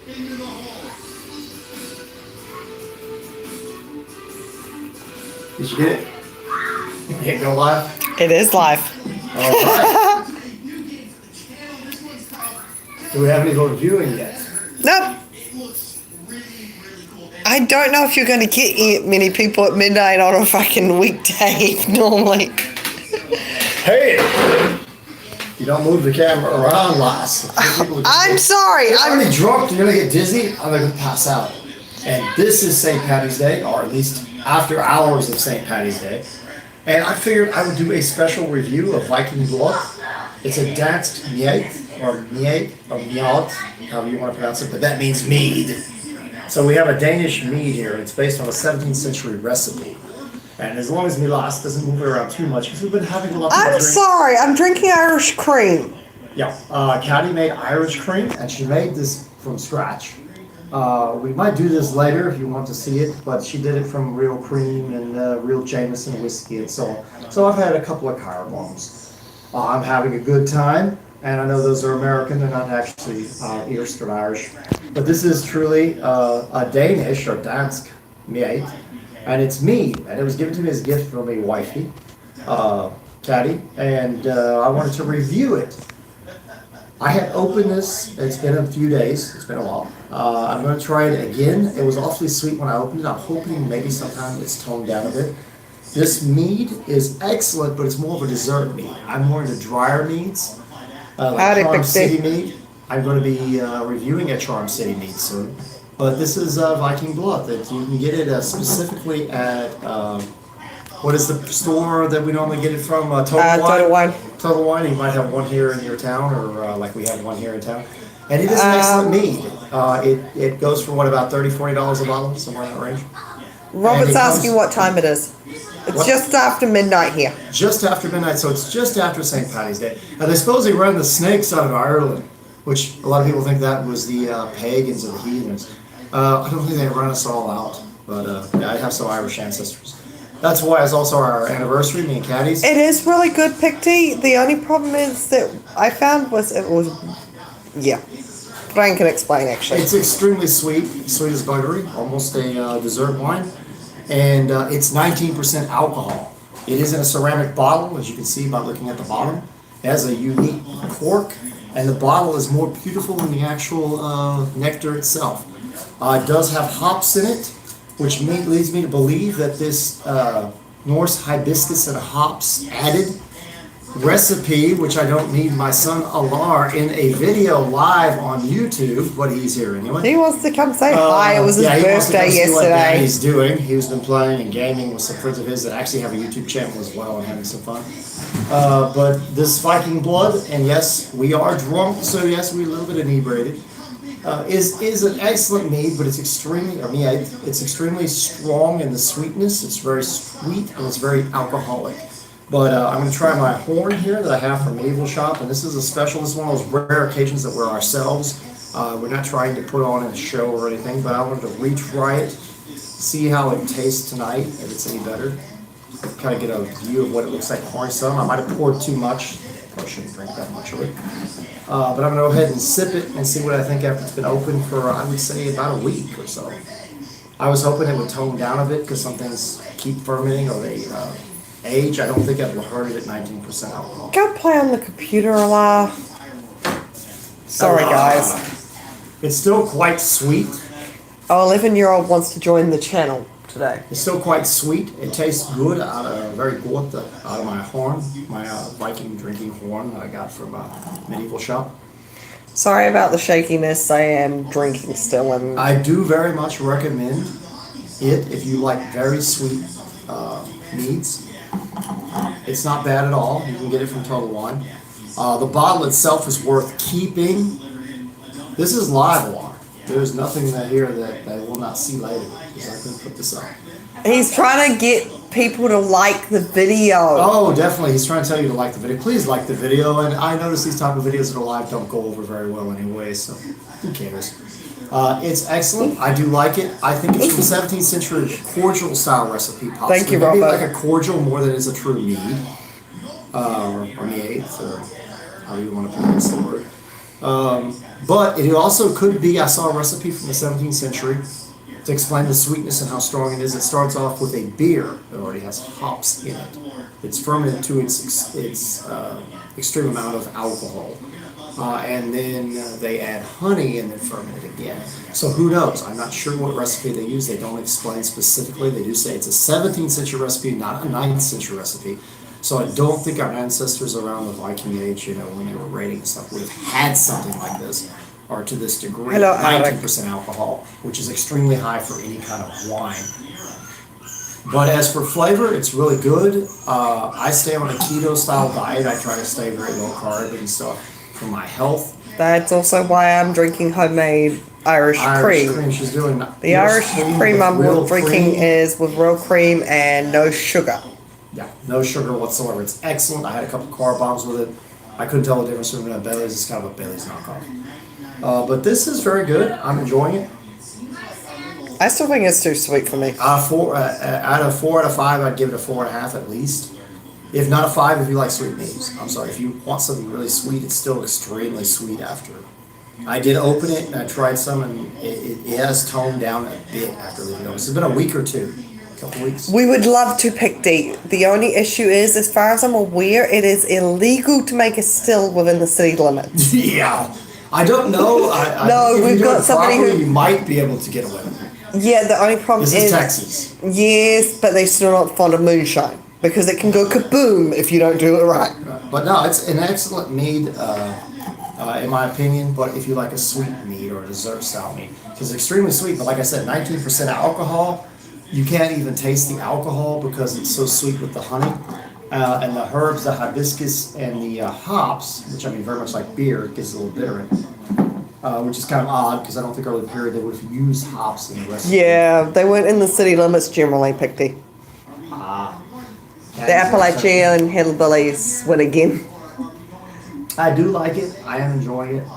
Did you get it? It go live? It is live. All right. Do we have any more viewing yet? Nope. I don't know if you're going to get many people at midnight on a fucking weekday normally. Hey! You don't move the camera around, Lass. I'm sorry. I'm already drunk. You're going to get dizzy. I'm going to pass out. And this is St. Patty's Day, or at least after hours of St. Patty's Day. And I figured I would do a special review of Viking Blood. It's a Danish mead, or mead, however you want to pronounce it, but that means mead. So we have a Danish mead here. It's based on a 17th century recipe. And as long as Milas doesn't move it around too much, because we've been having a lot of I'm sorry, I'm drinking Irish cream. Yeah, Kati made Irish cream, and she made this from scratch. We might do this later if you want to see it, but she did it from real cream and real Jameson whiskey and so on. So I've had a couple of car bombs. I'm having a good time, and I know those are American, they're not actually Eastern Irish. But this is truly a Danish or Dansk mead, and it's mead, and it was given to me as a gift from a wifey, Kati, and I wanted to review it. I had opened this, it's been a few days, it's been a while. I'm going to try it again. It was awfully sweet when I opened it. I'm hoping maybe sometime it's toned down a bit. This mead is excellent, but it's more of a dessert mead. I'm more into drier meads, like Charm City mead. I'm going to be reviewing a Charm City mead soon. But this is Viking Blood. That you can get it specifically at, what is the store that we normally get it from? Total Wine? Total Wine. Total Wine. You might have one here in your town, or like we have one here in town. And it is an excellent mead. It goes for what, about $30, $40 a bottle, somewhere in that range. Robert's asking what time it is. It's just after midnight here. Just after midnight, so it's just after St. Patty's Day. And they suppose they ran the snakes out of Ireland, which a lot of people think that was the pagans or the heathens. I don't think they ran us all out, but yeah, I have some Irish ancestors. That's why it's also our anniversary, me and Kati's. It is really good, Picty. The only problem is that I found yeah. Frank can explain, actually. It's extremely sweet as buttery, almost a dessert wine. And it's 19% alcohol. It is in a ceramic bottle, as you can see by looking at the bottom. It has a unique cork, and the bottle is more beautiful than the actual nectar itself. It does have hops in it, which leads me to believe that this Norse hibiscus and hops added recipe, which I don't need my son Alar in a video live on YouTube, but he's here anyway. He wants to come say hi. It was his birthday yesterday. What Danny's doing. He's been playing and gaming with some friends of his that actually have a YouTube channel as well and having some fun. But this Viking Blood, and yes, we are drunk, so yes, we're a little bit inebriated. Is an excellent mead, but it's extremely strong in the sweetness. It's very sweet and it's very alcoholic. But I'm going to try my horn here that I have from Medieval Shop, and this is a special. This is one of those rare occasions that we're ourselves. We're not trying to put on a show or anything, but I wanted to retry it, see how it tastes tonight, if it's any better. Kind of get a view of what it looks like pouring some. I might have poured too much. Probably shouldn't drink that much of it. But I'm going to go ahead and sip it and see what I think after it's been open for, I would say, about a week or so. I was hoping it would tone down a bit because some things keep fermenting or they age. I don't think it will hurt it at 19% alcohol. Go play on the computer a lot. Sorry, guys. It's still quite sweet. Oh, 11-year-old wants to join the channel today. It's still quite sweet. It tastes good very good out of my horn, my Viking drinking horn that I got from Medieval Shop. Sorry about the shakiness. I am drinking still. And I do very much recommend it if you like very sweet meads. It's not bad at all. You can get it from Total Wine. The bottle itself is worth keeping. This is live water. There's nothing here that I will not see later because I couldn't put this up. He's trying to get people to like the video. Oh, definitely. He's trying to tell you to like the video. Please like the video. And I notice these type of videos that are live don't go over very well anyway, so who cares? It's excellent. I do like it. I think it's from 17th century cordial style recipe possibly. Thank you, Maybe Robert. like a cordial more than it is a true mead. Or mead, or however you want to pronounce the word. But it also could be, I saw a recipe from the 17th century to explain the sweetness and how strong it is. It starts off with a beer that already has hops in it. It's fermented to its extreme amount of alcohol. And then they add honey and then ferment it again. So who knows? I'm not sure what recipe they use. They don't explain specifically. They do say it's a 17th century recipe, not a 9th century recipe. So I don't think our ancestors around the Viking Age, when they were raiding and stuff, would have had something like this, or to this degree. Hello, 19% alcohol, which is extremely high for any kind of wine. But as for flavor, it's really good. I stay on a keto style diet. I try to stay very low carb and stuff for my health. That's also why I'm drinking homemade Irish cream. She's doing the Irish cream I'm drinking is with real cream and no sugar. Yeah, no sugar whatsoever. It's excellent. I had a couple car bombs with it. I couldn't tell the difference between a Bailey's. It's kind of a Bailey's knockoff. But this is very good. I'm enjoying it. I still think it's too sweet for me. Out of 4 out of 5, I'd give it a 4.5 at least. If not a 5, if you like sweet meats. I'm sorry, if you want something really sweet, it's still extremely sweet after. I did open it and I tried some, and it has toned down a bit after leaving it open. It's been a week or two. Couple weeks. We would love to pick D. The only issue is, as far as I'm aware, it is illegal to make a still within the city limits. Yeah. I don't know. No, we've got somebody who... You might be able to get away with it. Yeah, the only problem is... Texas. Yes, but they're still not fond of moonshine. Because it can go kaboom if you don't do it right. But no, it's an excellent mead, in my opinion. But if you like a sweet mead or a dessert style mead, it's extremely sweet. But like I said, 19% alcohol. You can't even taste the alcohol because it's so sweet with the honey. And the herbs, the hibiscus, and the hops, which I mean very much like beer, it gets a little bitter in it. Which is kind of odd because I don't think early in the period they would have used hops in the recipe. Yeah, they weren't in the city limits generally, Picty. The Appalachian hillbillies win again. I do like it. I am enjoying it.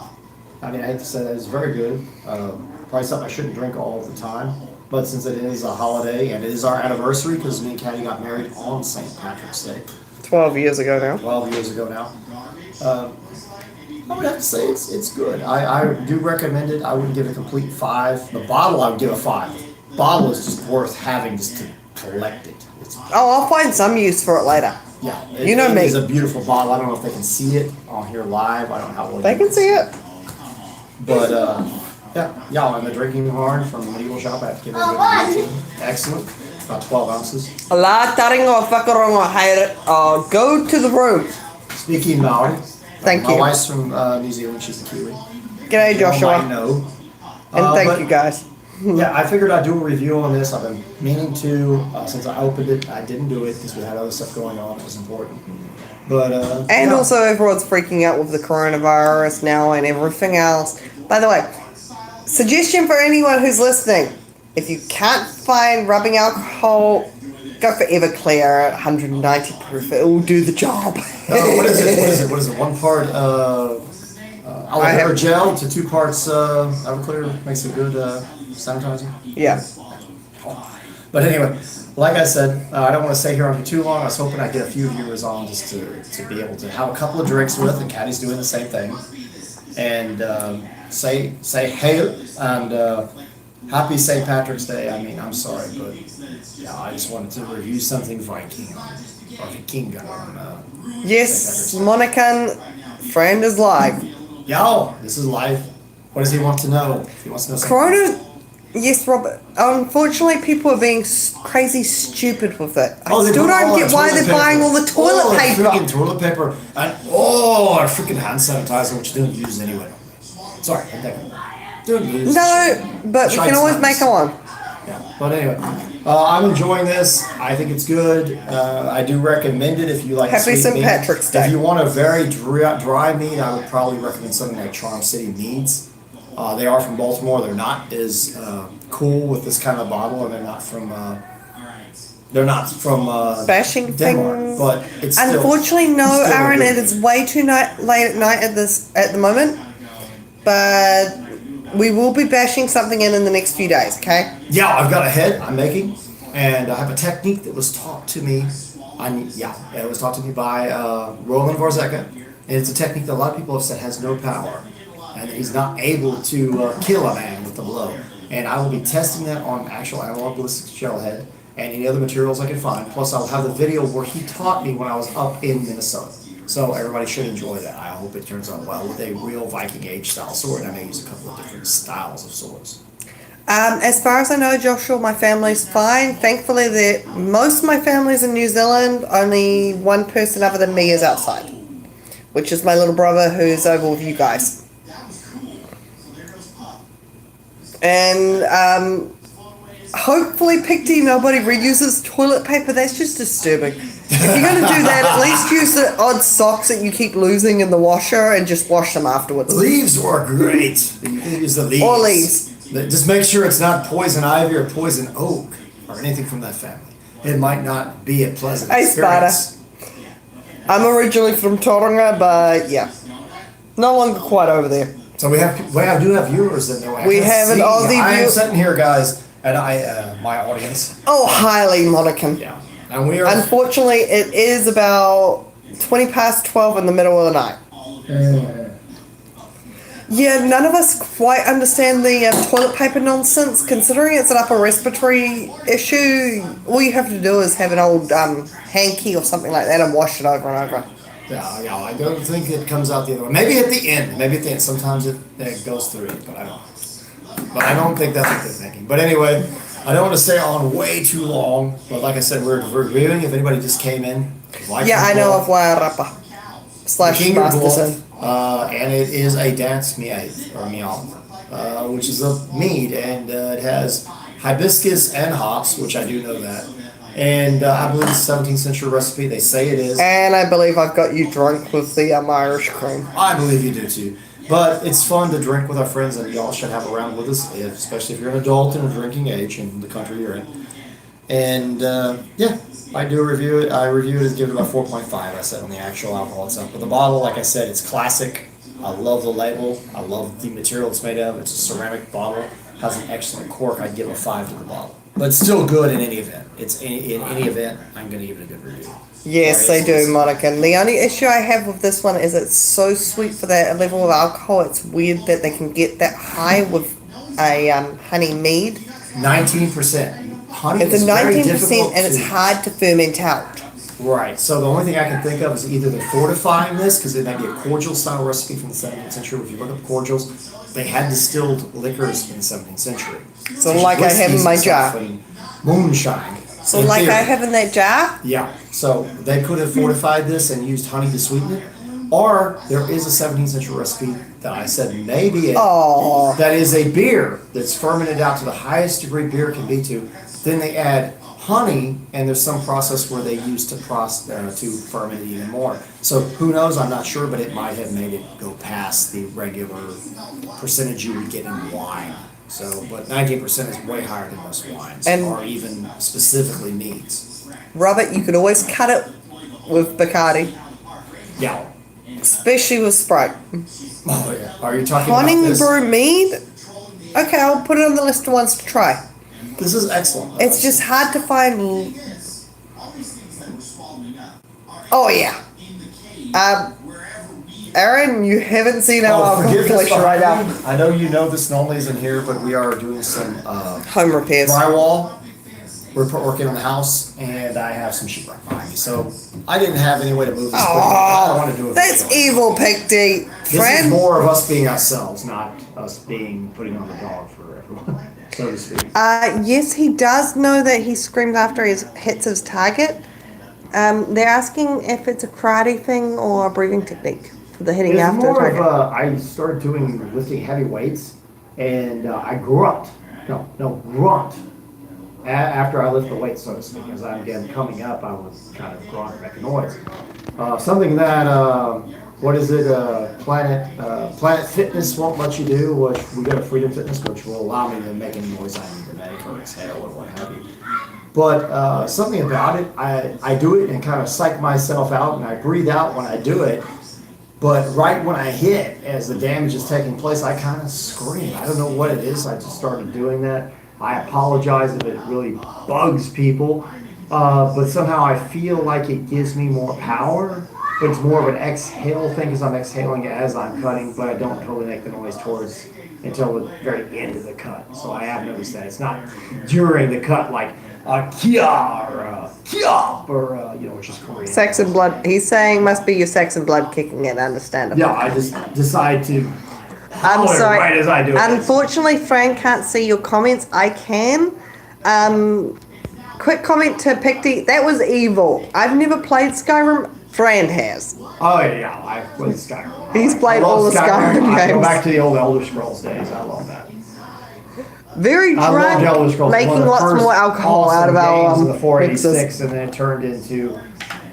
I mean, I have to say that it's very good. Probably something I shouldn't drink all the time. But since it is a holiday and it is our anniversary, because me and Kati got married on St.Patrick's Day. 12 years ago now. 12 years ago now. I would have to say it's good. I do recommend it. I wouldn't give it a complete 5. The bottle I would give a 5. The bottle is just worth having just to collect it. I'll find some use for it later. Yeah. You know me. It's a beautiful bottle. I don't know if they can see it on here live. I don't know how well they can see it. But, yeah, and the drinking horn from the medieval shop, I have to give it a 18. Excellent. About 12 ounces. Go to the room. Speaking Maori. Thank you. My wife's from New Zealand. She's a Kiwi. G'day, Joshua. I know. And thank you, guys. Yeah, I figured I'd do a review on this. I've been meaning to since I opened it. I didn't do it because we had other stuff going on. It was important. But and also everyone's freaking out with the coronavirus now and everything else. By the way, suggestion for anyone who's listening: if you can't find rubbing alcohol, go for Everclear at 190 proof. It will do the job. What is it? 1 part aloe vera gel to 2 parts Everclear makes a good sanitizer. Yeah. But anyway, like I said, I don't want to stay here on too long. I was hoping I'd get a few viewers on just to be able to have a couple of drinks with, and Kati's doing the same thing. And say hey and happy St. Patrick's Day. I mean, I'm sorry, but yeah, I just wanted to review something Viking or Viking on yes, Monican friend is live. Yo, this is live. What does he want to know? If he wants to know something. Corona. Yes, Robert. Unfortunately, people are being crazy stupid with it. I still don't get why they're buying all the toilet paper. Freaking toilet paper and our freaking hand sanitizer, which you don't use anyway. Sorry, don't use. No, but we can always make one. Yeah, but anyway, I'm enjoying this. I think it's good. I do recommend it if you like. Happy St. Patrick's Day. If you want a very dry mead, I would probably recommend something like Charm City Meads. They are from Baltimore. They're not as cool with this kind of bottle, and they're not from bashing Denmark, things. but it's unfortunately no, Aaron. It is way too late at night at the moment, but we will be bashing something in the next few days. Okay? Yeah, I've got a head I'm making, and I have a technique that was taught to me. It was taught to me by Roland Varzeka, and it's a technique that a lot of people have said has no power. and he's not able to kill a man with the blow. And I will be testing that on actual analog ballistic shell head and any other materials I can find. Plus, I'll have the video where he taught me when I was up in Minnesota. So everybody should enjoy that. I hope it turns out well with a real Viking Age style sword. I may use a couple of different styles of swords. As far as I know, Joshua, my family's fine. Thankfully, most of my family's in New Zealand. Only one person other than me is outside, which is my little brother who's over with you guys. And hopefully, Picty, nobody reuses toilet paper. That's just disturbing. If you're going to do that, at least use the odd socks that you keep losing in the washer and just wash them afterwards. Leaves work great. You can use the leaves. Or leaves. Just make sure it's not poison ivy or poison oak or anything from that family. It might not be a pleasant experience. I'm originally from Tauranga, but yeah, no longer quite over there. So we do have viewers in there. We have an Aussie viewer. I am sitting here, guys, and my audience. Oh, highly Monacan. Yeah, and we are. Unfortunately, it is about 20 past 12 in the middle of the night. Yeah, none of us quite understand the toilet paper nonsense. Considering it's an upper respiratory issue, all you have to do is have an old hanky or something like that and wash it over and over. Yeah, I don't think it comes out the other way. Maybe at the end. Sometimes it goes through it, but I don't think that's what they're thinking. But anyway, I don't want to stay on way too long. But like I said, we're reviewing. If anybody just came in, yeah, I know of Wairapa / Masterson. And it is a dance mead, or mead, which is a mead, and it has hibiscus and hops, which I do know that. And I believe it's a 17th century recipe. They say it is. And I believe I've got you drunk with the Irish cream. I believe you do too. But it's fun to drink with our friends, and y'all should have around with us, especially if you're an adult in a drinking age in the country you're in. And yeah, I do review it. I review it as give it about 4.5. I said on the actual alcohol itself. But the bottle, like I said, it's classic. I love the label. I love the material it's made of. It's a ceramic bottle. Has an excellent cork. I'd give a 5 to the bottle. But it's still good in any event. In any event, I'm going to give it a good review. Yes, they do, Monica. And the only issue I have with this one is it's so sweet for that level of alcohol. It's weird that they can get that high with a honey mead. 19%. Honey it's is a 19% and it's hard to ferment out. Right. So the only thing I can think of is either they're fortifying this, because it may be a cordial style recipe from the 17th century. If you look up cordials, they had distilled liquors in the 17th century. So like I have in my jar. Moonshine. So like theory. I have in that jar? Yeah. So they could have fortified this and used honey to sweeten it. Or there is a 17th century recipe that I said maybe that is a beer that's fermented out to the highest degree beer can be to. Then they add honey, and there's some process where they use to ferment it even more. So who knows? I'm not sure, but it might have made it go past the regular percentage you would get in wine. So, but 19% is way higher than most wines, or even specifically meads. Robert, you could always cut it with Bacardi. Yeah. Especially with Sprite. Oh yeah. Are you talking about this? Brew mead? Okay, I'll put it on the list of ones to try. This is excellent. It's just hard to find. Oh yeah. Aaron, you haven't seen our alcohol collection right now. I know you know this normally isn't here, but we are doing some home repairs. Drywall. We're working on the house, and I have some sheetrock behind me, so I didn't have any way to move this. I want to do it. That's evil, Picty. This is more of us being ourselves, not us putting on the dog for everyone, so to speak. Yes, he does know that he screamed after he hits his target. They're asking if it's a karate thing or a breathing technique for the hitting after more target. Of I started lifting heavy weights, and I grunt. After I lift the weight, so to speak, as I'm again coming up, I was kind of grunting, making noise. Something that, Planet Fitness won't let you do, which we go to Freedom Fitness, which will allow me to make any noise I need to make, or exhale, or what have you. But something about it, I do it and kind of psych myself out, and I breathe out when I do it. But right when I hit, as the damage is taking place, I kind of scream. I don't know what it is. I just started doing that. I apologize if it really bugs people, but somehow I feel like it gives me more power, but it's more of an exhale thing because I'm exhaling it as I'm cutting, but I don't totally make the noise towards until the very end of the cut. So I have noticed that it's not during the cut like a kia or a kia or which is Korean. Saxon blood. He's saying must be your Saxon blood kicking in. Understandable. Yeah, I just decide to. I'm holler sorry. Right as I do it. Unfortunately, Fran can't see your comments. I can. Quick comment to Picty. That was evil. I've never played Skyrim. Fran has. Oh yeah, I've played Skyrim. He's played I love all the Skyrim I go games. back to the old Elder Scrolls days. I love that. Very I loved Elder drunk, Scrolls. making One of the lots first more alcohol out of awesome games our of the 486, mixes. and then it turned into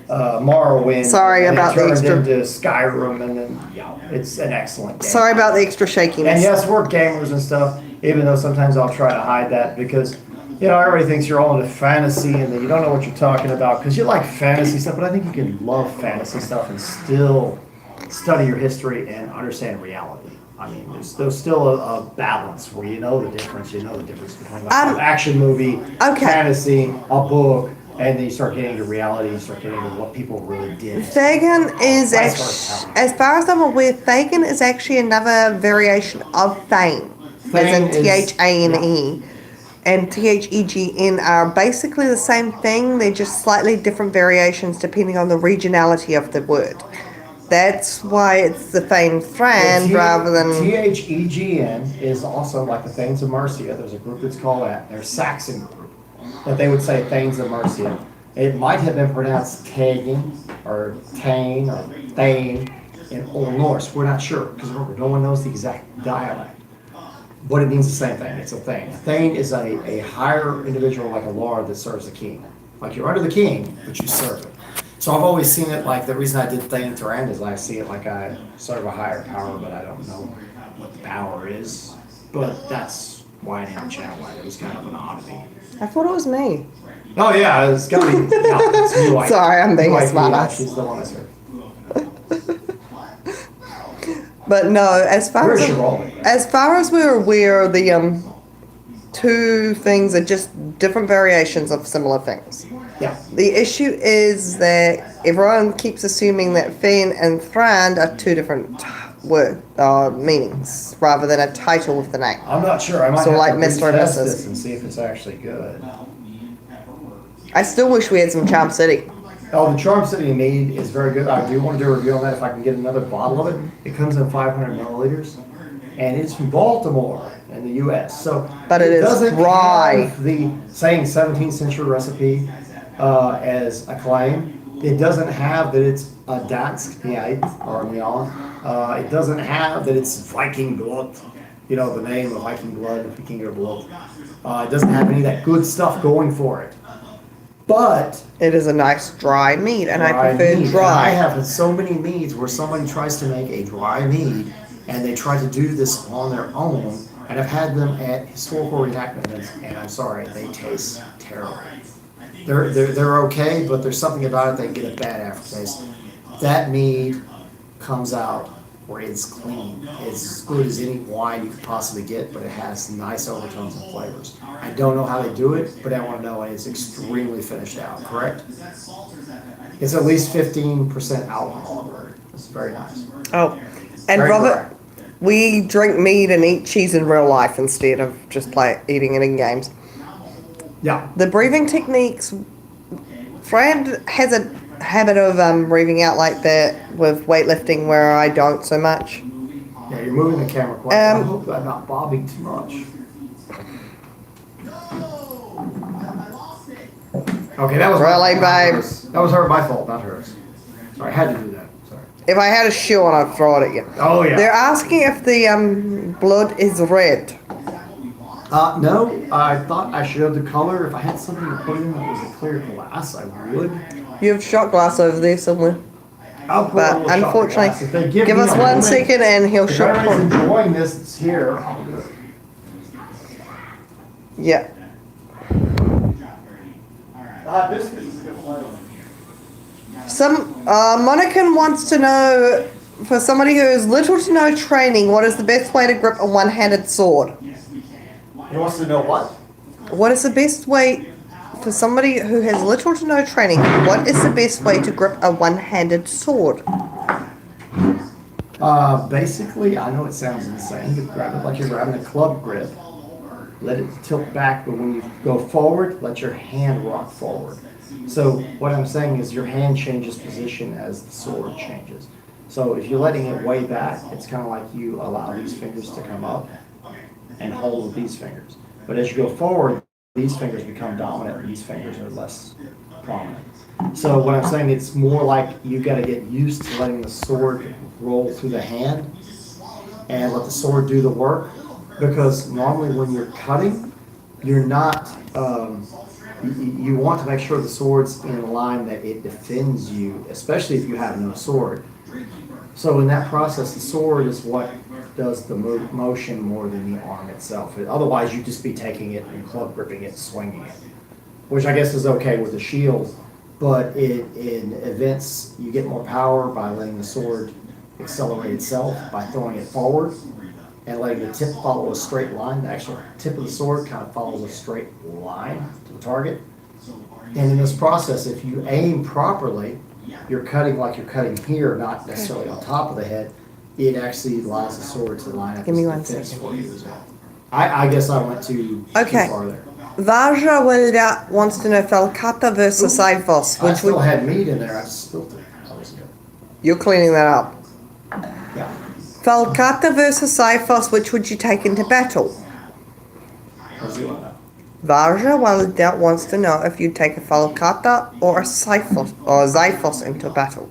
Morrowind. Sorry and about it the turned extra- into Skyrim, and then it's an excellent game. Sorry about the extra shakiness. And yes, we're gamers and stuff. Even though sometimes I'll try to hide that because everybody thinks you're all into fantasy and that you don't know what you're talking about because you like fantasy stuff. But I think you can love fantasy stuff and still study your history and understand reality. I mean, there's still a balance where you know the difference. You know the difference between like an action movie, fantasy, a book, and then you start getting into reality. You start getting into what people really did. Thagen is actually, as far as I'm aware, Thagen is actually another variation of Thane. As in Thane. And Thegn are basically the same thing. They're just slightly different variations depending on the regionality of the word. That's why it's the ThegnThrand rather than... Thegn is also like the Thanes of Mercia. There's a group that's called that. They're Saxon group. That they would say Thanes of Mercia. It might have been pronounced Tagen or Tane or Thane in Old Norse. We're not sure because remember, no one knows the exact dialect. But it means the same thing. It's a thane. A thane is a higher individual like a lord that serves the king. Like you're under the king, but you serve him. So I've always seen it like the reason I did ThegnThrand is I see it like I serve a higher power, but I don't know what the power is. But that's why I named the channel. It was kind of an oddity. I thought it was me. Oh yeah, it's got to be. No, it's new IP. Sorry, I'm being a New IP, smartass. She's the one I serve. But no, as far Where's your role? as we're aware, the two things are just different variations of similar things. Yeah. The issue is that everyone keeps assuming that Fen and Thrand are two different meanings rather than a title of the name. I'm not sure. I might So have like to Mr. and retest Mrs. this and see if it's actually good. I still wish we had some Charm City. Oh, the Charm City Mead is very good. I do want to do a review on that if I can get another bottle of it. It comes in 500 milliliters, and it's from Baltimore in the U.S. So, But it is doesn't dry. have the same 17th century recipe as a claim. It doesn't have that it's a Dansk Mead or Mead. It doesn't have that it's Viking Blood. The name of Viking Blood, Viking Blood. It doesn't have any of that good stuff going for it. But It is a nice dry mead, and I prefer mead. dry. And I have so many meads where somebody tries to make a dry mead, and they try to do this on their own. And I've had them at historical reenactments, and I'm sorry, they taste terrible. They're okay, but there's something about it that get a bad aftertaste. That mead comes out where it's clean. It's as good as any wine you could possibly get, but it has nice overtones and flavors. I don't know how they do it, but I want to know, and it's extremely finished out, correct? It's at least 15% alcohol. It's very nice. Oh, and Very Robert, dry. we drink mead and eat cheese in real life instead of just eating it in games. Yeah. The breathing techniques, Fran has a habit of breathing out like that with weightlifting where I don't so much. Yeah, you're moving the camera quite well. I hope I'm not bobbing too much. Okay, that was Really, babe? That was my fault, not hers. Sorry, I had to do that. Sorry. If I had a shoe on, I'd throw it at you. Oh yeah. They're asking if the blood is red. No, I thought I should have the color. If I had something to put in that was a clear glass, I would. You have shot glass over there somewhere. I'll put a But little shot unfortunately, glass. If they give me us a 1 moment, second and he'll if shot. everybody's enjoying this, it's here. I'll do it. Yeah. Hibiscus is a good flavor. Monican wants to know, for somebody who has little to no training, what is the best way to grip a one-handed sword? He wants to know what? What is the best way for somebody who has little to no training, what is the best way to grip a one-handed sword? Basically, I know it sounds insane, but grab it like you're grabbing a club grip. Let it tilt back, but when you go forward, let your hand rock forward. So what I'm saying is your hand changes position as the sword changes. So if you're letting it way back, it's kind of like you allow these fingers to come up and hold with these fingers. But as you go forward, these fingers become dominant and these fingers are less prominent. So what I'm saying, it's more like you got to get used to letting the sword roll through the hand and let the sword do the work, because normally when you're cutting, you're not, you want to make sure the sword's in a line that it defends you, especially if you have no sword. So in that process, the sword is what does the motion more than the arm itself. Otherwise, you'd just be taking it and club gripping it, swinging it, which I guess is okay with the shield. But in events, you get more power by letting the sword accelerate itself by throwing it forward and letting the tip follow a straight line. The actual tip of the sword kind of follows a straight line to the target. And in this process, if you aim properly, you're cutting like you're cutting here, not necessarily on top of the head. It actually allows the sword to line up. Give me as one defense second. for you as well. I guess I went too far there. Vaja Wilda wants to know Falcata versus Cyphos. I Which still would, had meat in there. I just spilled it. That was good. you're cleaning that up. Yeah. Falcata versus Cyphos, which would you take into battle? Let's do that. Vaja Wilda wants to know if you'd take a Falcata or a Zyphos into battle.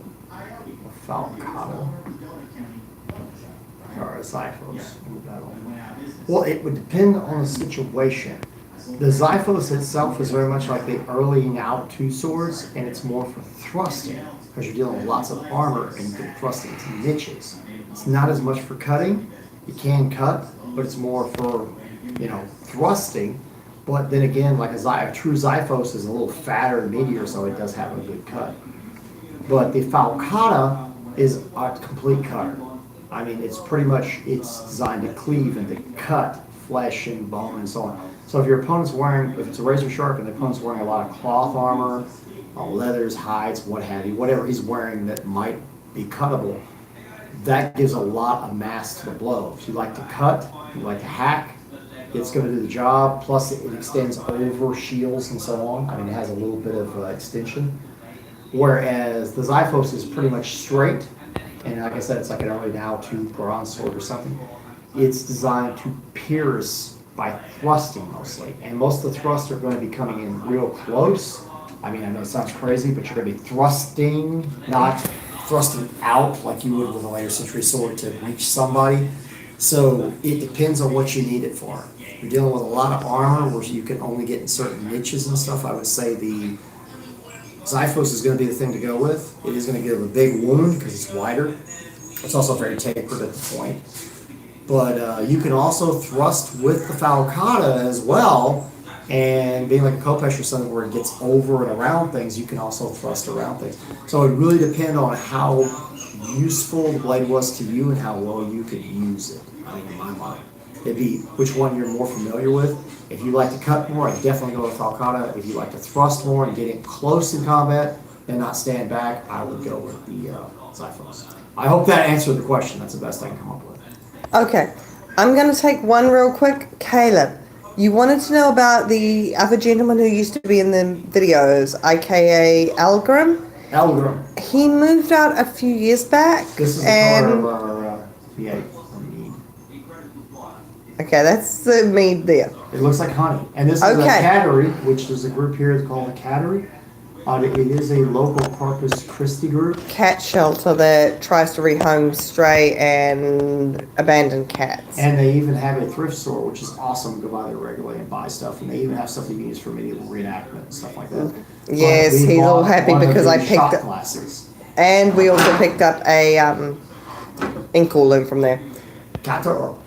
Falcata or a Zyphos in the battle. Well, it would depend on the situation. The Zyphos itself is very much like the earlying out two swords, and it's more for thrusting because you're dealing with lots of armor and you can thrust into niches. It's not as much for cutting. You can cut, but it's more for, thrusting. But then again, like a true Zyphos is a little fatter and meatier, so it does have a good cut. But the Falcata is a complete cutter. I mean, it's designed to cleave and to cut flesh and bone and so on. So if your opponent's if it's a razor sharp and the opponent's wearing a lot of cloth armor, leathers, hides, what have you, whatever he's wearing that might be cuttable, that gives a lot of mass to the blow. If you like to cut, you like to hack, it's going to do the job. Plus it extends over shields and so on. I mean, it has a little bit of extension. Whereas the Zyphos is pretty much straight. And like I said, it's like an early now to bronze sword or something. It's designed to pierce by thrusting mostly. And most of the thrusts are going to be coming in real close. I mean, I know it sounds crazy, but you're going to be thrusting, not thrusting out like you would with a later century sword to reach somebody. So it depends on what you need it for. You're dealing with a lot of armor where you can only get in certain niches and stuff. I would say the Zyphos is going to be the thing to go with. It is going to give a big wound because it's wider. It's also very tapered at the point. But you can also thrust with the Falcata as well. And being like a Kopesh or something where it gets over and around things, you can also thrust around things. So it really depends on how useful the blade was to you and how well you could use it. I mean, in my mind, it'd be which one you're more familiar with. If you like to cut more, I'd definitely go with Falcata. If you like to thrust more and get in close in combat and not stand back, I would go with the Zyphos. I hope that answered the question. That's the best I can come up with. Okay, I'm going to take one real quick. Caleb, you wanted to know about the other gentleman who used to be in the videos, aka Eldgrim. Eldgrim. He moved out a few years back. This is the color of our Mead. Okay, that's the mead there. It looks like honey. And this is a cattery, which is a group here that's called a cattery. It is a local Corpus Christi group. Cat shelter that tries to rehome stray and abandoned cats. And they even have a thrift store, which is awesome. Go by there regularly and buy stuff. And they even have stuff that you can use for medieval reenactment and stuff like that. Yes, he's all happy because I picked up glasses. And we also picked up a ink loom from there. Kata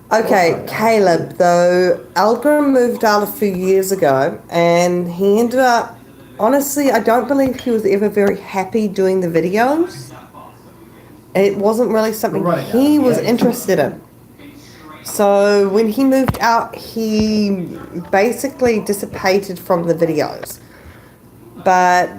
Okay, Caleb, though, Eldgrim moved out a few years ago, and he ended up, honestly, I don't believe he was ever very happy doing the videos. It wasn't really something he was interested in. So when he moved out, he basically dissipated from the videos. But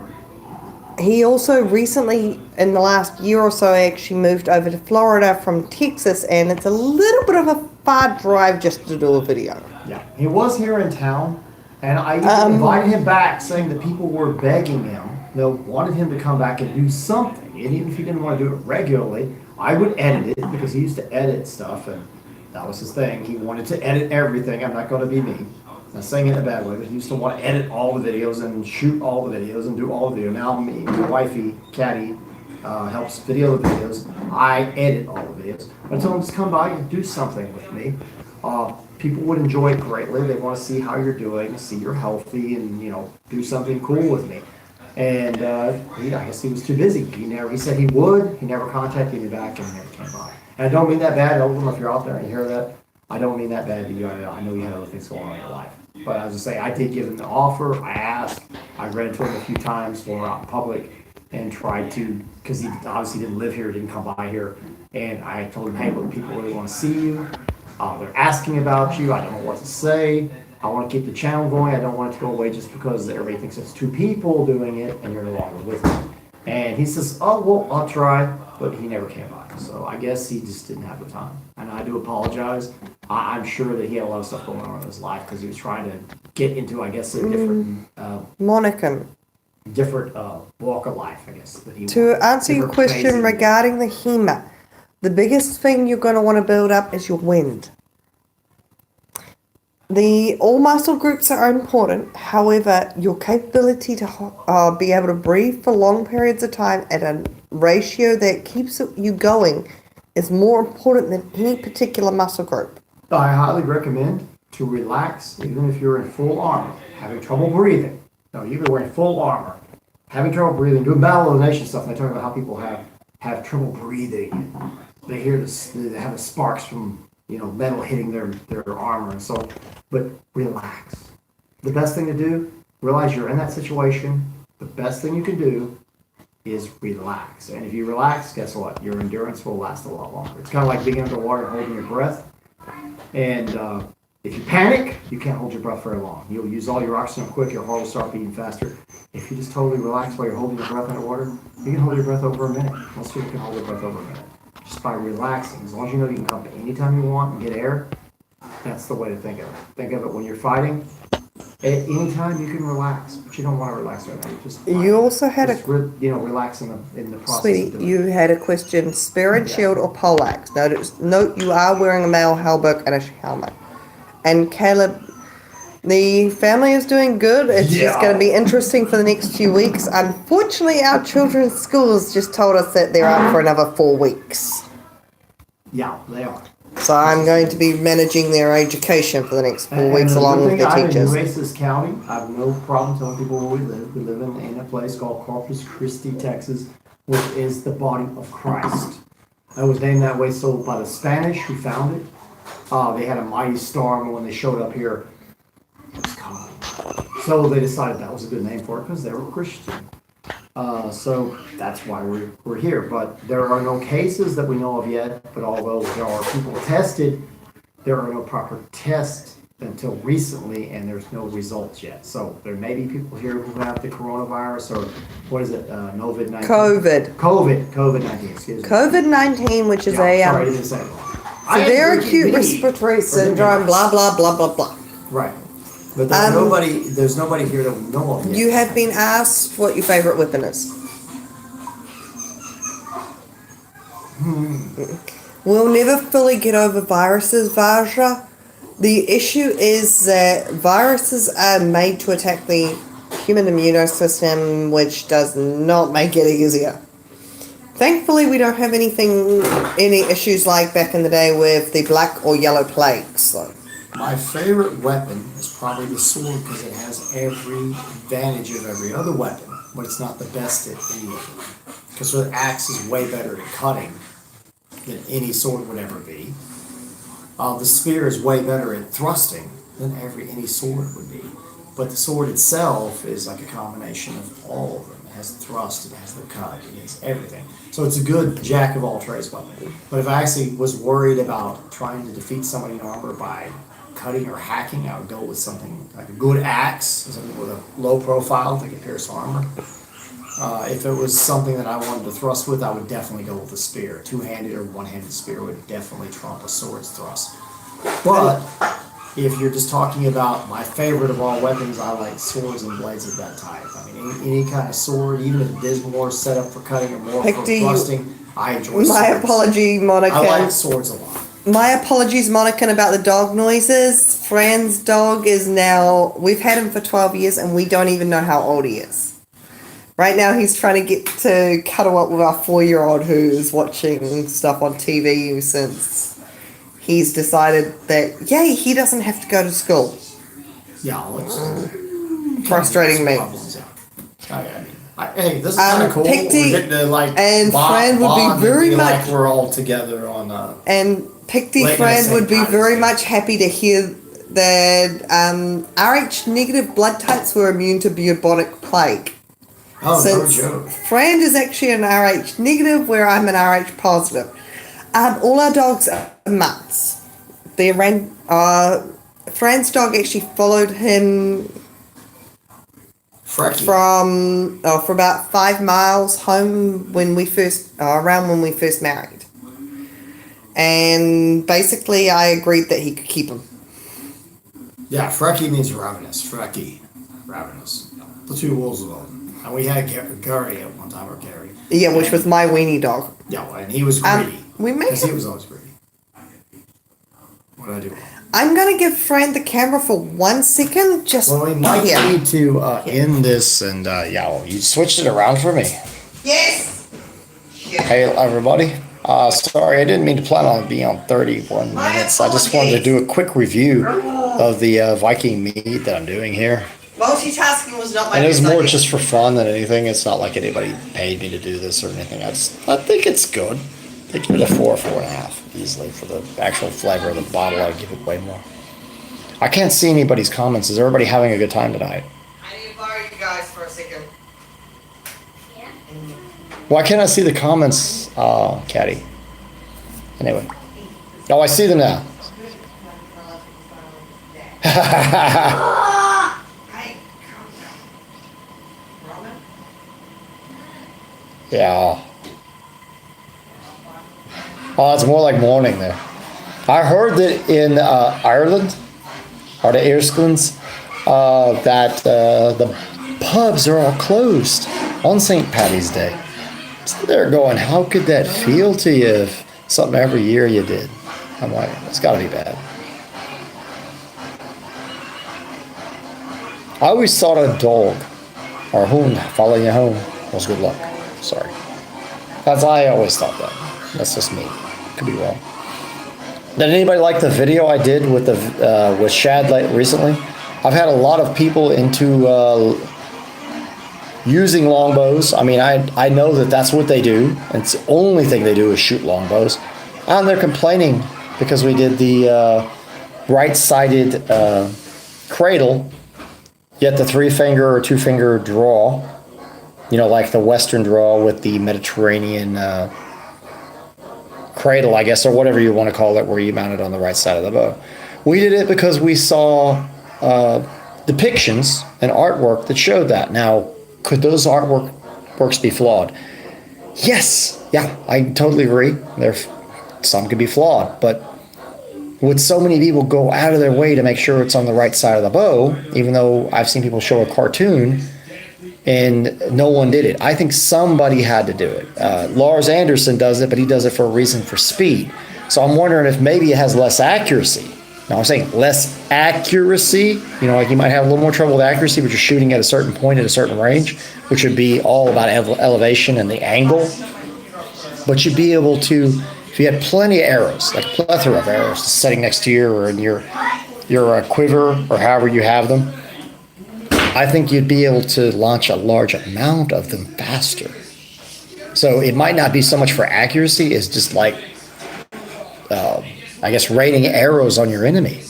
he also recently, in the last year or so, actually moved over to Florida from Texas, and it's a little bit of a far drive just to do a video. Yeah, he was here in town, and I even invited him back, saying that people were begging him, wanted him to come back and do something. And even if he didn't want to do it regularly, I would edit it, because he used to edit stuff, and that was his thing. He wanted to edit everything. I'm not going to be me. I'm not saying it in a bad way, but he used to want to edit all the videos and shoot all the videos and do all the videos. Now me, my wifey, Kati, helps video the videos. I edit all the videos. I told him to come by and do something with me. People would enjoy it greatly. They want to see how you're doing, see you're healthy, and do something cool with me. And I guess he was too busy. He said he would. He never contacted me back, and he never came by. And I don't mean that bad, Eldgrim, if you're out there and you hear that. I don't mean that bad to you. I know you had other things going on in your life. But I was just saying, I did give him the offer. I asked. I read it to him a few times when we were out in public and tried to, because he obviously didn't live here, didn't come by here. And I told him, hey, look, people really want to see you. They're asking about you. I don't know what to say. I want to keep the channel going. I don't want it to go away just because everybody thinks it's two people doing it and you're no longer with me. And he says, oh, well, I'll try. But he never came by. So I guess he just didn't have the time. And I do apologize. I'm sure that he had a lot of stuff going on in his life because he was trying to get into, I guess, a different different walk of life, I guess. That he to answer your question regarding the HEMA, the biggest thing you're going to want to build up is your wind. All muscle groups are important. However, your capability to be able to breathe for long periods of time at a ratio that keeps you going is more important than any particular muscle group. I highly recommend to relax, even if you're in full armor, having trouble breathing. No, you've been wearing full armor, having trouble breathing, doing Battle of the Nation stuff, and they talk about how people have trouble breathing. They hear this, they have the sparks from metal hitting their armor and so. But relax. The best thing to do, realize you're in that situation. The best thing you can do is relax. And if you relax, guess what? Your endurance will last a lot longer. It's kind of like being underwater and holding your breath. And if you panic, you can't hold your breath very long. You'll use all your oxygen quick, your heart will start beating faster. If you just totally relax while you're holding your breath underwater, you can hold your breath over a minute. Most people can hold their breath over a minute. Just by relaxing. As long as you know you can come to any time you want and get air, that's the way to think of it. Think of it when you're fighting. At any time you can relax, but you don't want to relax right now. You also had relax in the process. Sweetie, you had a question: spirit shield or poleaxe? Note you are wearing a male halberd and a helmet. And Caleb, the family is doing good. It's just going to be interesting for the next few weeks. Unfortunately, our children's schools just told us that they're out for another 4 weeks. Yeah, they are. So I'm going to be managing their education for the next 4 weeks along with their teachers. I'm in Nueces County. I have no problem telling people where we live. We live in a place called Corpus Christi, Texas, which is the body of Christ. It was named that way by the Spanish who found it. They had a mighty storm when they showed up here. It was calm. So they decided that was a good name for it because they were Christian. So that's why we're here. But there are no cases that we know of yet. But although there are people tested, there are no proper tests until recently, and there's no results yet. So there may be people here who have the coronavirus, or what is it, COVID-19? COVID-19, excuse me. COVID-19, which is sorry, I didn't say it wrong. Severe acute respiratory syndrome, blah, blah, blah, blah, blah. Right. But there's nobody here that we know of yet. You have been asked what your favorite weapon is. We'll never fully get over viruses, Vajra. The issue is that viruses are made to attack the human immune system, which does not make it easier. Thankfully, we don't have any issues like back in the day with the black or yellow plagues. So. My favorite weapon is probably the sword because it has every advantage of every other weapon, but it's not the best at any of them. Because the axe is way better at cutting than any sword would ever be. The spear is way better at thrusting than any sword would be. But the sword itself is like a combination of all of them. It has the thrust, it has the cut, it has everything. So it's a good jack of all trades weapon. But if I actually was worried about trying to defeat somebody in armor by cutting or hacking, I would go with something like a good axe, something with a low profile that can pierce armor. If it was something that I wanted to thrust with, I would definitely go with a spear. Two-handed or one-handed spear would definitely trump a sword's thrust. But if you're just talking about my favorite of all weapons, I like swords and blades of that type. I mean, any kind of sword, even if it is more set up for cutting or more for thrusting, I enjoy swords. My apology, Monica. I like swords a lot. My apologies, Monica, about the dog noises. Fran's dog is now, we've had him for 12 years and we don't even know how old he is. Right now he's trying to get to cuddle up with our 4-year-old who's watching stuff on TV since he's decided that, yay, he doesn't have to go to school. Yeah, Frustrating me. Hey, this is kind of cool. Picty We're getting to like and Fran would be very much like we're all together on. And Picty Fran would be very much happy to hear that Rh negative blood types were immune to bubonic plague. Oh, Since no joke. Fran is actually an Rh negative, where I'm an Rh positive. All our dogs are mutts. Fran's dog actually followed him Frecky. for about 5 miles home when we first married. And basically I agreed that he could keep him. Yeah, Frecky means ravenous. Frecky. Ravenous. The two wolves of them. And we had Gary at one time, or Gary. Yeah, which was my weenie dog. Yeah, and he was greedy. We made Because he was always greedy. What did I do? I'm going to give Fran the camera for 1 second. Well, we might need to end this, and you switched it around for me. Yes! Hey, everybody. Sorry, I didn't mean to plan on being on 31 minutes. I just wanted to do a quick review of the Viking Mead that I'm doing here. Multitasking was not my And it was more just for fun than anything. It's not like anybody paid me to do this or anything. I think it's good. I give it a 4 or 4.5 easily. For the actual flavor of the bottle, I'd give it way more. I can't see anybody's comments. Is everybody having a good time tonight? I need to borrow you guys for a second. Why can't I see the comments, Kati? Anyway. Oh, I see them now. Yeah. Oh, it's more like morning there. I heard that in Ireland, or the Irslands, that the pubs are all closed on St. Paddy's Day. So they're going, how could that feel to you if something every year you did? I'm like, it's got to be bad. I always thought a dog or a hound following you home was good luck. Sorry. I always thought that. That's just me. Could be wrong. Did anybody like the video I did with with Shad recently? I've had a lot of people into using longbows. I mean, I know that that's what they do. And it's the only thing they do is shoot longbows. And they're complaining because we did the right-sided cradle, yet the 3-finger or 2-finger draw. You know, like the Western draw with the Mediterranean cradle, I guess, or whatever you want to call it, where you mount it on the right side of the bow. We did it because we saw depictions and artwork that showed that. Now, could those artworks be flawed? Yes. Yeah, I totally agree. Some could be flawed, but would so many people go out of their way to make sure it's on the right side of the bow, even though I've seen people show a cartoon and no one did it? I think somebody had to do it. Lars Anderson does it, but he does it for a reason, for speed. So I'm wondering if maybe it has less accuracy. Now I'm saying less accuracy, like you might have a little more trouble with accuracy, but you're shooting at a certain point at a certain range, which would be all about elevation and the angle. But you'd be able to, if you had plenty of arrows, like a plethora of arrows sitting next to you or in your quiver or however you have them, I think you'd be able to launch a large amount of them faster. So it might not be so much for accuracy as just like, I guess, raining arrows on your enemy.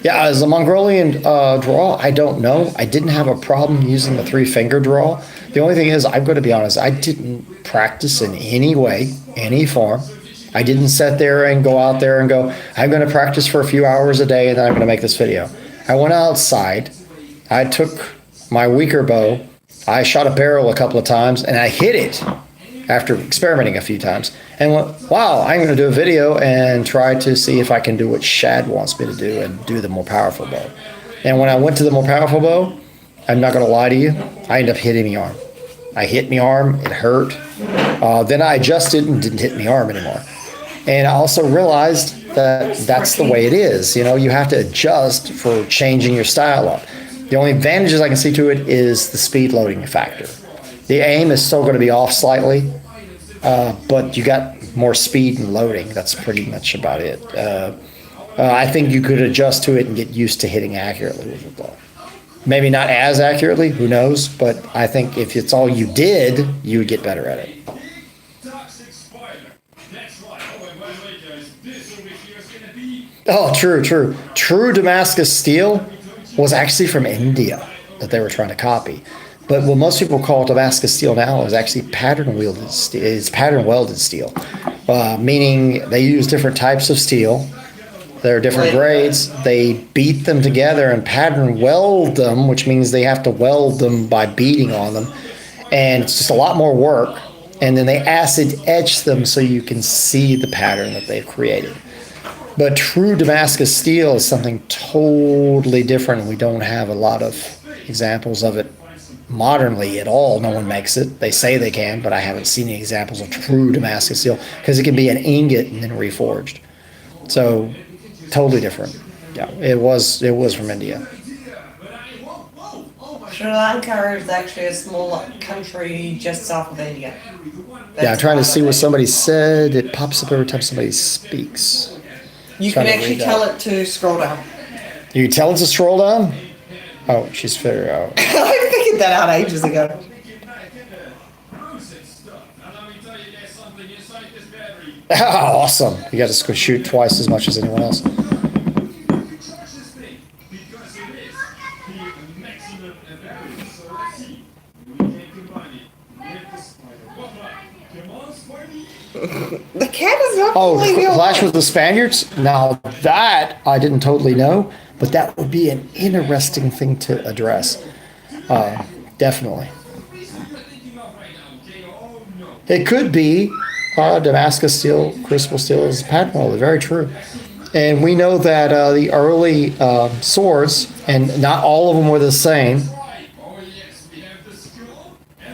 Yeah, as a Mongolian draw, I don't know. I didn't have a problem using the 3-finger draw. The only thing is, I'm going to be honest, I didn't practice in any way, any form. I didn't sit there and go out there and go, I'm going to practice for a few hours a day and then I'm going to make this video. I went outside. I took my weaker bow. I shot a barrel a couple of times and I hit it after experimenting a few times and went, wow, I'm going to do a video and try to see if I can do what Shad wants me to do and do the more powerful bow. And when I went to the more powerful bow, I'm not going to lie to you, I ended up hitting my arm. I hit my arm, it hurt. Then I adjusted and didn't hit my arm anymore. And I also realized that that's the way it is. You know, you have to adjust for changing your style up. The only advantages I can see to it is the speed loading factor. The aim is still going to be off slightly, but you got more speed and loading. That's pretty much about it. I think you could adjust to it and get used to hitting accurately with the bow. Maybe not as accurately, who knows, but I think if it's all you did, you would get better at it. Oh, true. True Damascus Steel was actually from India that they were trying to copy. But what most people call Damascus Steel now is actually pattern welded steel. It's pattern welded steel, meaning they use different types of steel. There are different grades. They beat them together and pattern weld them, which means they have to weld them by beating on them. And it's just a lot more work. And then they acid etch them so you can see the pattern that they've created. But true Damascus steel is something totally different. We don't have a lot of examples of it modernly at all. No one makes it. They say they can, but I haven't seen any examples of true Damascus steel because it can be an ingot and then reforged. So totally different. Yeah, it was from India. Sri Lanka is actually a small country just south of India. Yeah, I'm trying to see what somebody said. It pops up every time somebody speaks. You can actually tell it to scroll down. You can tell it to scroll down? Oh, she's figured out. I figured that out ages ago. Oh, awesome. You got to shoot twice as much as anyone else. The cat is not clash with the Spaniards? Now, that I didn't totally know, but that would be an interesting thing to address. Definitely. It could be Damascus steel, crucible steel is pattern welded. Very true. And we know that the early swords, and not all of them were the same,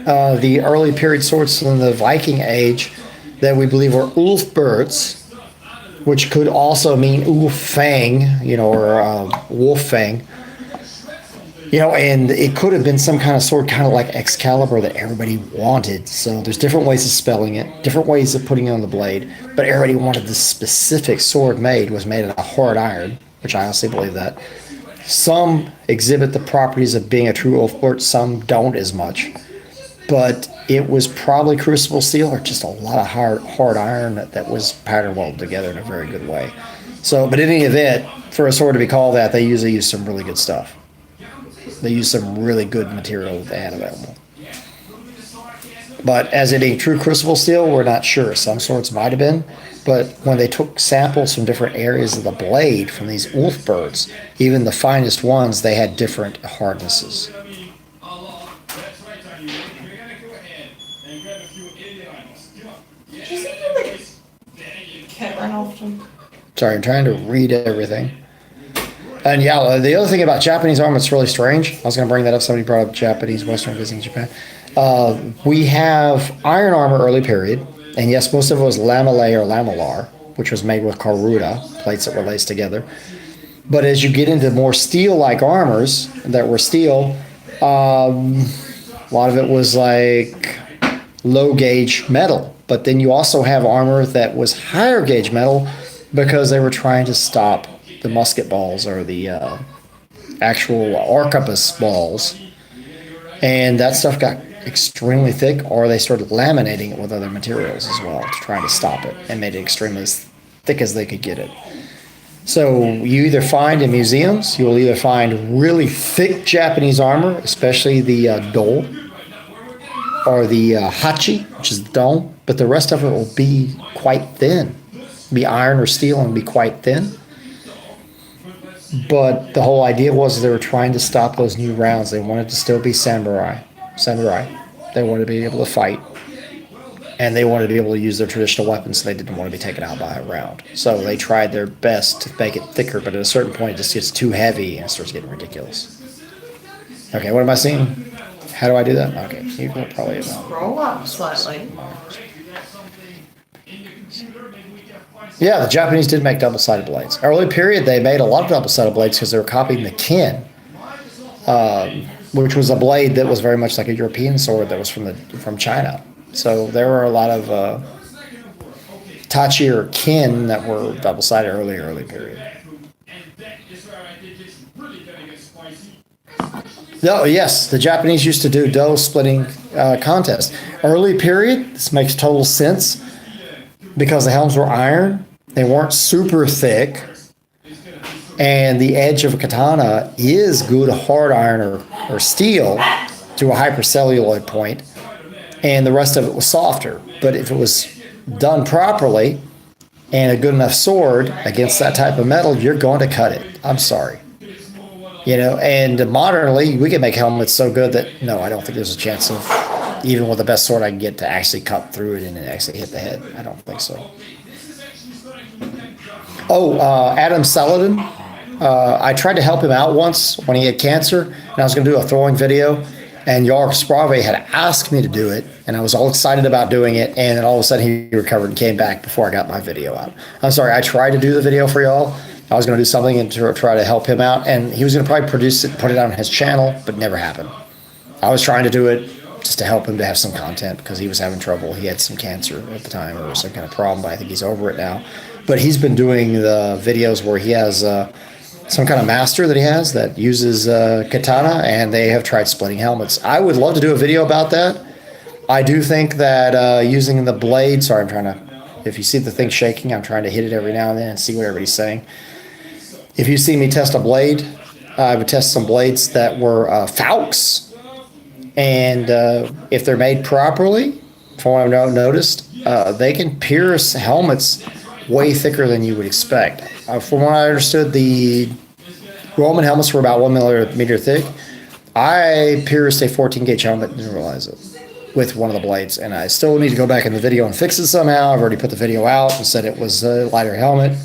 the early period swords in the Viking age that we believe were ulf birds, which could also mean ulf fang, or wolf fang. And it could have been some kind of sword, kind of like Excalibur that everybody wanted. So there's different ways of spelling it, different ways of putting it on the blade, but everybody wanted this specific sword was made out of hard iron, which I honestly believe that. Some exhibit the properties of being a true ulf bird, some don't as much. But it was probably crucible steel or just a lot of hard iron that was pattern welded together in a very good way. So, but in any event, for a sword to be called that, they usually use some really good stuff. They use some really good material that they had available. But as it being true crucible steel, we're not sure. Some swords might have been, but when they took samples from different areas of the blade from these wolf birds, even the finest ones, they had different hardnesses. Can't run often. Sorry, I'm trying to read everything. And yeah, the other thing about Japanese armor that's really strange, I was going to bring that up, somebody brought up Japanese Western visiting Japan. We have iron armor early period, and yes, most of it was lamellé or lamellar, which was made with karuta, plates that were laced together. But as you get into more steel-like armors that were steel, a lot of it was like low-gauge metal. But then you also have armor that was higher gauge metal because they were trying to stop the musket balls or the actual arquebus balls. And that stuff got extremely thick, or they started laminating it with other materials as well to try to stop it and made it extremely as thick as they could get it. So you either find in museums, you'll either find really thick Japanese armor, especially the dole, or the hachi, which is the dome, but the rest of it will be quite thin. Be iron or steel and be quite thin. But the whole idea was they were trying to stop those new rounds. They wanted to still be samurai. They wanted to be able to fight. And they wanted to be able to use their traditional weapons, so they didn't want to be taken out by a round. So they tried their best to make it thicker, but at a certain point it just gets too heavy and it starts getting ridiculous. Okay, what am I seeing? How do I do that? Okay, you can probably... Scroll up slightly. Yeah, the Japanese did make double-sided blades. Early period, they made a lot of double-sided blades because they were copying the kin, which was a blade that was very much like a European sword that was from China. So there were a lot of tachi or kin that were double-sided early period. No, yes, the Japanese used to do dough splitting contests. Early period, this makes total sense because the helms were iron. They weren't super thick. And the edge of a katana is good hard iron or steel to a hypercelluloid point. And the rest of it was softer. But if it was done properly and a good enough sword against that type of metal, you're going to cut it. I'm sorry. And modernly, we can make helmets so good that, no, I don't think there's a chance of, even with the best sword I can get, to actually cut through it and actually hit the head. I don't think so. Adam Saladin. I tried to help him out once when he had cancer, and I was going to do a throwing video. And Jarl Sprave had asked me to do it, and I was all excited about doing it, and then all of a sudden he recovered and came back before I got my video out. I'm sorry, I tried to do the video for y'all. I was going to do something and to try to help him out, and he was going to probably produce it and put it on his channel, but it never happened. I was trying to do it just to help him to have some content because he was having trouble. He had some cancer at the time or some kind of problem, but I think he's over it now. But he's been doing the videos where he has... some kind of master that he has that uses katana, and they have tried splitting helmets. I would love to do a video about that. I do think that using the blade, sorry, I'm trying to, if you see the thing shaking, I'm trying to hit it every now and then and see what everybody's saying. If you see me test a blade, I would test some blades that were Falks, and if they're made properly, from what I've noticed, they can pierce helmets way thicker than you would expect. From what I understood, the Roman helmets were about 1 millimeter thick. I pierced a 14 gauge helmet and didn't realize it with one of the blades, and I still need to go back in the video and fix it somehow. I've already put the video out and said it was a lighter helmet,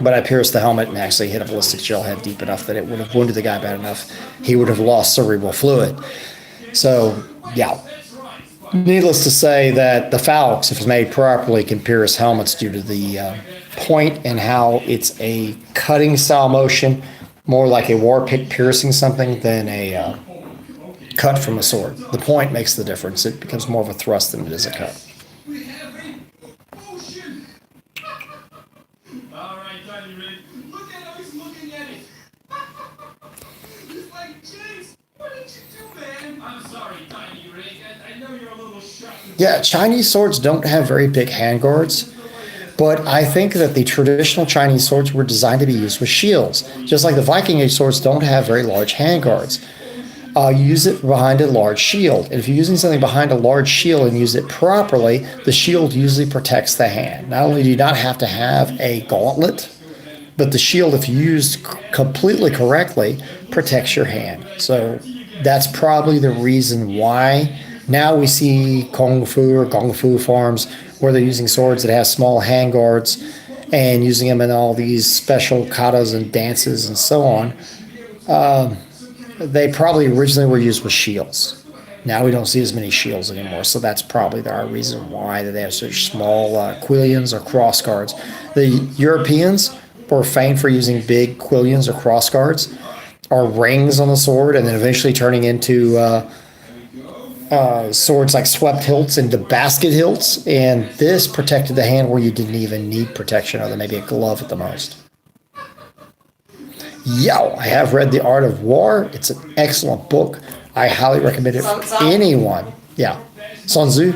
but I pierced the helmet and actually hit a ballistic gel head deep enough that it would have wounded the guy bad enough. He would have lost cerebral fluid. So, yeah. Needless to say that the Falcons, if it's made properly, can pierce helmets due to the point and how it's a cutting style motion, more like a war pick piercing something than a cut from a sword. The point makes the difference. It becomes more of a thrust than it is a cut. Yeah, Chinese swords don't have very big handguards, but I think that the traditional Chinese swords were designed to be used with shields. Just like the Viking Age swords don't have very large handguards. You use it behind a large shield. And if you're using something behind a large shield and use it properly, the shield usually protects the hand. Not only do you not have to have a gauntlet, but the shield, if used completely correctly, protects your hand. So that's probably the reason why now we see Kung Fu or Kung Fu farms where they're using swords that have small handguards and using them in all these special katas and dances and so on. They probably originally were used with shields. Now we don't see as many shields anymore, so that's probably our reason why they have such small quillions or cross guards. The Europeans were famed for using big quillions or cross guards or rings on the sword, and then eventually turning into swords like swept hilts into basket hilts, and this protected the hand where you didn't even need protection other than maybe a glove at the most. Yo, I have read The Art of War. It's an excellent book. I highly recommend it for anyone. Yeah. Sun Tzu.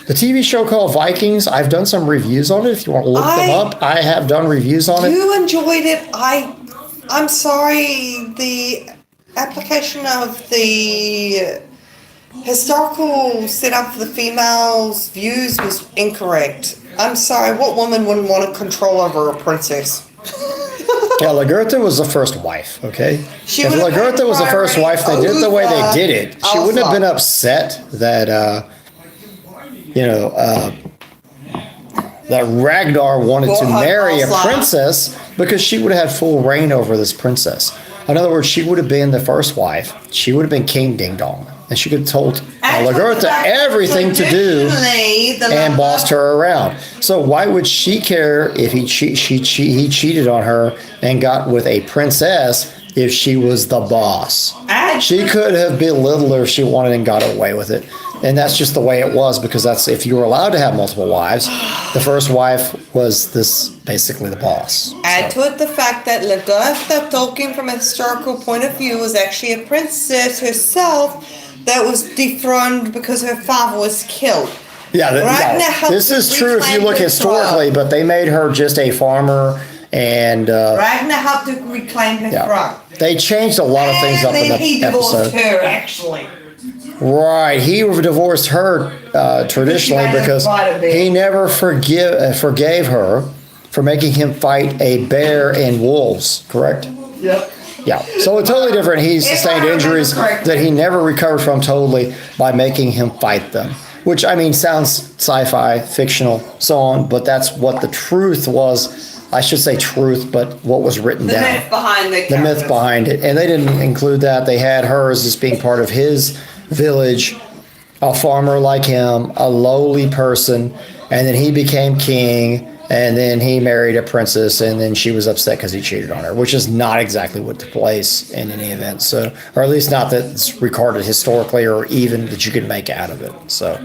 The TV show called Vikings, I've done some reviews on it. If you want to look them up, I have done reviews on it. You enjoyed it. I'm sorry, the application of the historical setup for the females' views was incorrect. I'm sorry, what woman wouldn't want to control over a princess? Yeah, Lagertha was the first wife, okay? If would've Lagertha was the first wife, they did it the way they did it. She wouldn't have been upset that, that Ragnar wanted to marry a princess because she would have had full reign over this princess. In other words, she would have been the first wife. She would have been King Ding Dong. And she could have told Lagertha everything to do and bossed her around. So why would she care if he cheated on her and got with a princess if she was the boss? She could have belittled her if she wanted and got away with it. And that's just the way it was, because that's, if you were allowed to have multiple wives, the first wife was this basically the boss. Add to it the fact that Lagertha, talking from a historical point of view, was actually a princess herself that was dethroned because her father was killed. Yeah, this is true if you look historically, but they made her just a farmer, and Ragnar helped to reclaim her throne. They changed a lot of things up in the episode. He divorced her, actually. Right, he divorced her traditionally because he never forgave her for making him fight a bear and wolves, correct? Yep. Yeah, so it's totally different. He sustained injuries that he never recovered from totally by making him fight them. Which, I mean, sounds sci-fi, fictional, so on, but that's what the truth was. I should say truth, but what was written down. The myth behind the myth behind it. And they didn't include that. They had her as just being part of his village, a farmer like him, a lowly person, and then he became king. And then he married a princess, and then she was upset because he cheated on her, which is not exactly what took place in any event. So, or at least not that it's recorded historically, or even that you could make out of it. So,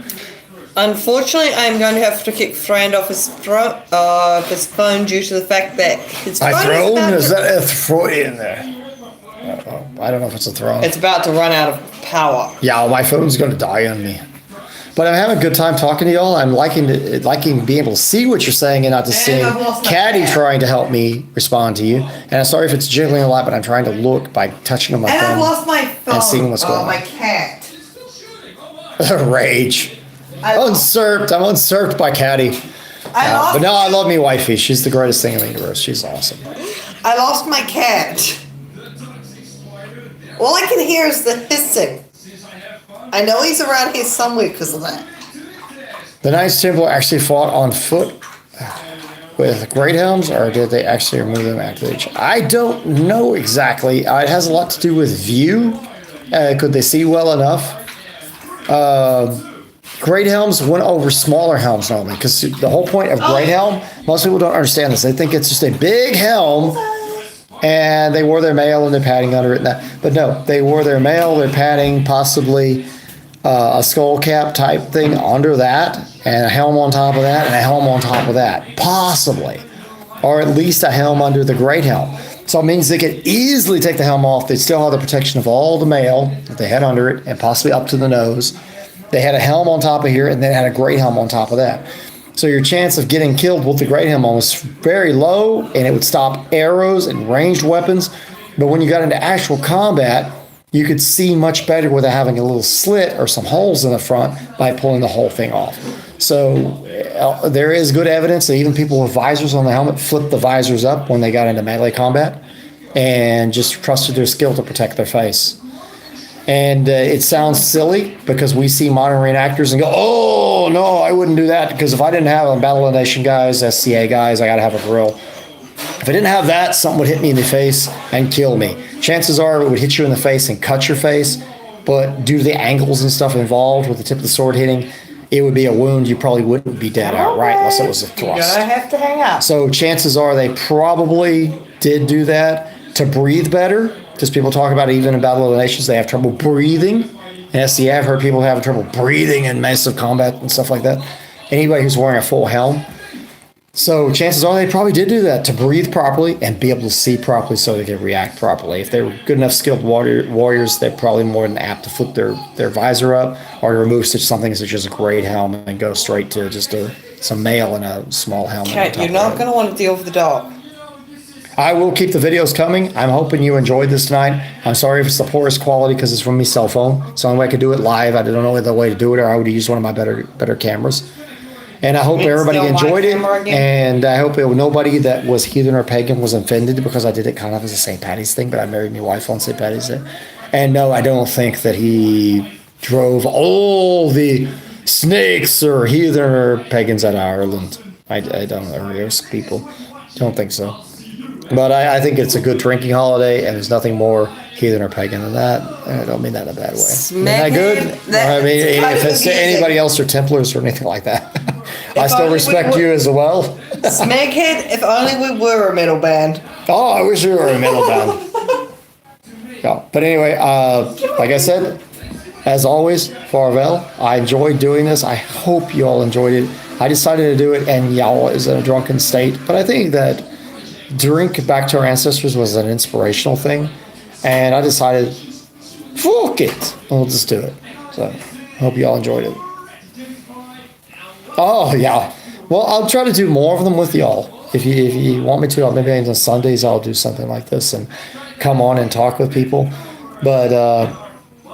unfortunately, I'm going to have to kick Thrand off his phone due to the fact that his phone is that a throne in there? I don't know if it's a throne. It's about to run out of power. Yeah, well, my phone's going to die on me. But I'm having a good time talking to y'all. I'm liking being able to see what you're saying and not to see Kati trying to help me respond to you. And I'm sorry if it's jiggling a lot, but I'm trying to look by touching on my phone. And I've lost my phone. And seeing what's going on. My cat. Rage. I'm unserved by Kati. But no, I love me wifey. She's the greatest thing in the universe. She's awesome. I lost my cat. All I can hear is the hissing. I know he's around here somewhere because of that. The Knights Templar actually fought on foot with great helms, or did they actually remove them after each? I don't know exactly. It has a lot to do with view. Could they see well enough? Great helms went over smaller helms normally, because the whole point of great helm, most people don't understand this. They think it's just a big helm, and they wore their mail and their padding under it. But no, they wore their mail, their padding, possibly a skull cap type thing under that, and a helm on top of that, and a helm on top of that, possibly. Or at least a helm under the great helm. So it means they could easily take the helm off. They'd still have the protection of all the mail that they had under it, and possibly up to the nose. They had a helm on top of here, and then had a great helm on top of that. So your chance of getting killed with the great helm was very low, and it would stop arrows and ranged weapons. But when you got into actual combat, you could see much better without having a little slit or some holes in the front by pulling the whole thing off. So there is good evidence that even people with visors on the helmet flipped the visors up when they got into melee combat and just trusted their skill to protect their face. And it sounds silly because we see modern reenactors and go, oh, no, I wouldn't do that, because if I didn't have a Battle of the Nation guys, SCA guys, I got to have a grill. If I didn't have that, something would hit me in the face and kill me. Chances are it would hit you in the face and cut your face, but due to the angles and stuff involved with the tip of the sword hitting, it would be a wound. You probably wouldn't be dead outright unless it was a thrust. You're gonna have to hang out. So chances are they probably did do that to breathe better, because people talk about it even in Battle of the Nations, they have trouble breathing. And SCA, I've heard people having trouble breathing in massive combat and stuff like that. Anybody who's wearing a full helm, So chances are they probably did do that to breathe properly and be able to see properly so they could react properly. If they were good enough skilled warriors, they're probably more than apt to flip their visor up or to remove something such as a great helm and go straight to just some mail in a small helmet. Cat, you're not going to want to deal with the dog. I will keep the videos coming. I'm hoping you enjoyed this tonight. I'm sorry if it's the poorest quality because it's from my cell phone. So the only way I could do it live. I don't know the way to do it, or I would use one of my better cameras. And I hope everybody enjoyed it. And I hope nobody that was heathen or pagan was offended because I did it kind of as a St. Patty's thing, but I married my wife on St. Patty's Day. And no, I don't think that he drove all the snakes or heathen or pagans out of Ireland. I don't know, or those people. Don't think so. But I think it's a good drinking holiday, and there's nothing more heathen or pagan than that. And I don't mean that in a bad way. Isn't that good? I mean, if it's to anybody else or Templars or anything like that, I still respect you as well. Smeghead, if only we were a metal band. Oh, I wish we were a metal band. Yeah. But anyway, like I said, as always, farewell. I enjoyed doing this. I hope you all enjoyed it. I decided to do it, and y'all is in a drunken state. But I think that drink back to our ancestors was an inspirational thing, and I decided, fuck it, we'll just do it. So, I hope you all enjoyed it. Oh yeah, well I'll try to do more of them with y'all. If you want me to, maybe on Sundays I'll do something like this and come on and talk with people. But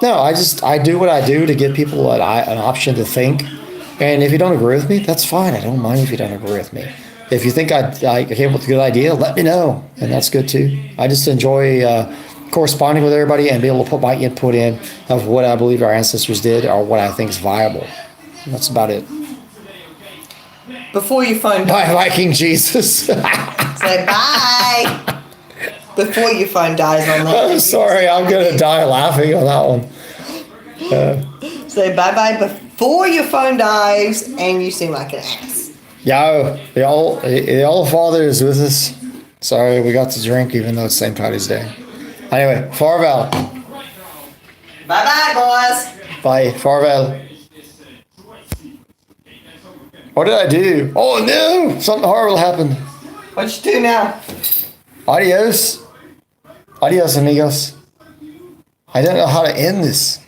no, I do what I do to give people an option to think. And if you don't agree with me, that's fine. I don't mind if you don't agree with me. If you think I came up with a good idea, let me know, and that's good too. I just enjoy corresponding with everybody and be able to put my input in of what I believe our ancestors did or what I think is viable. And that's about it. Before your phone Bye, Viking Jesus. Say bye. Before your phone dies on that. I'm sorry, I'm going to die laughing on that one. Say bye-bye before your phone dies and you seem like an ass. Yeah, the old father is with us. Sorry, we got to drink even though it's St. Patty's Day. Anyway, farewell. Bye-bye, boys. Bye, farewell. What did I do? Oh no, something horrible happened. What you do now? Adios. Adios, amigos. I don't know how to end this.